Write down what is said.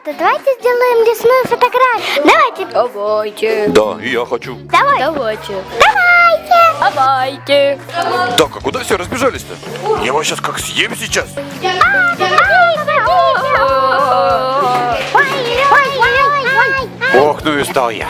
Ребята, давайте сделаем лесную фотографию. Давайте. Давайте. Да, и я хочу. Давай. Давайте. Давайте. Давайте. Так, а куда все разбежались-то? Я вас сейчас как съем сейчас. Ох, ну и стал я.